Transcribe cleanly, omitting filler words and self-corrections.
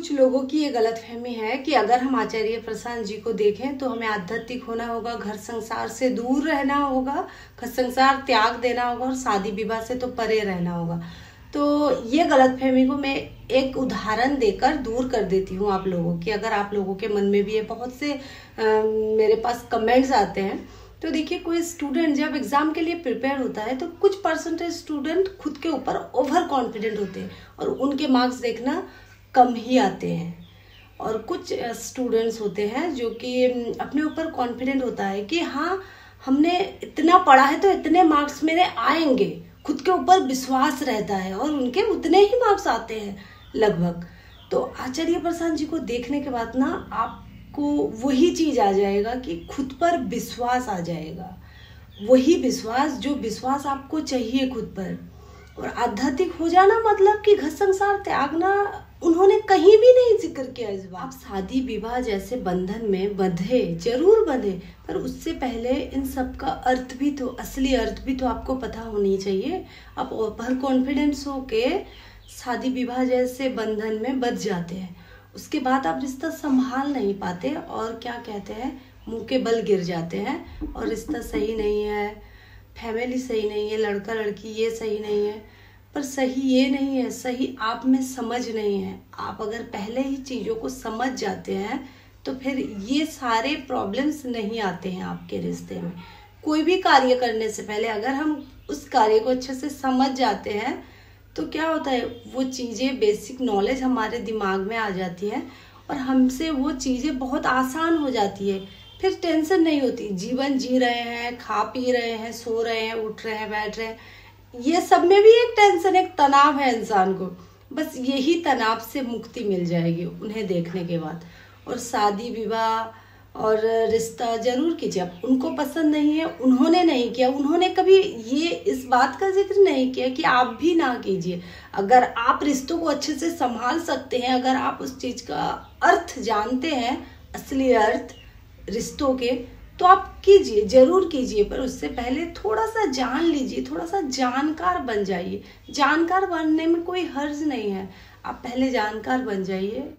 कुछ लोगों की ये गलतफहमी है कि अगर हम आचार्य प्रशांत जी को देखें तो हमें आध्यात्मिक होना होगा, घर संसार से दूर रहना होगा, घर संसार त्याग देना होगा और शादी विवाह से तो परे रहना होगा। तो ये गलतफहमी को मैं एक उदाहरण देकर दूर कर देती हूँ आप लोगों की। अगर आप लोगों के मन में भी ये बहुत से मेरे पास कमेंट्स आते हैं, तो देखिए कोई स्टूडेंट जब एग्जाम के लिए प्रिपेयर होता है तो कुछ परसेंटेज स्टूडेंट खुद के ऊपर ओवर कॉन्फिडेंट होते हैं और उनके मार्क्स देखना कम ही आते हैं। और कुछ स्टूडेंट्स होते हैं जो कि अपने ऊपर कॉन्फिडेंट होता है कि हाँ हमने इतना पढ़ा है तो इतने मार्क्स मेरे आएंगे, खुद के ऊपर विश्वास रहता है और उनके उतने ही मार्क्स आते हैं लगभग। तो आचार्य प्रशांत जी को देखने के बाद ना आपको वही चीज आ जाएगा कि खुद पर विश्वास आ जाएगा, वही विश्वास जो विश्वास आपको चाहिए खुद पर। और आध्यात्मिक हो जाना मतलब कि घर संसार त्यागना उन्होंने कहीं भी नहीं जिक्र किया इस बात। आप शादी विवाह जैसे बंधन में बंधे, जरूर बंधे, पर उससे पहले इन सब का अर्थ भी तो, असली अर्थ भी तो आपको पता होनी चाहिए। आप ओवर कॉन्फिडेंस होके शादी विवाह जैसे बंधन में बंध जाते हैं, उसके बाद आप रिश्ता संभाल नहीं पाते और क्या कहते हैं, मुंह के बल गिर जाते हैं और रिश्ता सही नहीं है, फैमिली सही नहीं है, लड़का लड़की ये सही नहीं है। पर सही ये नहीं है, सही आप में समझ नहीं है। आप अगर पहले ही चीज़ों को समझ जाते हैं तो फिर ये सारे प्रॉब्लम्स नहीं आते हैं आपके रिश्ते में। कोई भी कार्य करने से पहले अगर हम उस कार्य को अच्छे से समझ जाते हैं तो क्या होता है, वो चीज़ें, बेसिक नॉलेज हमारे दिमाग में आ जाती है और हमसे वो चीज़ें बहुत आसान हो जाती है। फिर टेंशन नहीं होती, जीवन जी रहे हैं, खा पी रहे हैं, सो रहे हैं, उठ रहे हैं, बैठ रहे हैं, ये सब में भी एक टेंशन, एक तनाव है इंसान को। बस यही तनाव से मुक्ति मिल जाएगी उन्हें देखने के बाद। और शादी विवाह और रिश्ता जरूर कीजिए। अब उनको पसंद नहीं है, उन्होंने नहीं किया, उन्होंने कभी ये इस बात का जिक्र नहीं किया कि आप भी ना कीजिए। अगर आप रिश्तों को अच्छे से संभाल सकते हैं, अगर आप उस चीज का अर्थ जानते हैं, असली अर्थ रिश्तों के, तो आप कीजिए, जरूर कीजिए। पर उससे पहले थोड़ा सा जान लीजिए, थोड़ा सा जानकार बन जाइए। जानकार बनने में कोई हर्ज नहीं है, आप पहले जानकार बन जाइए।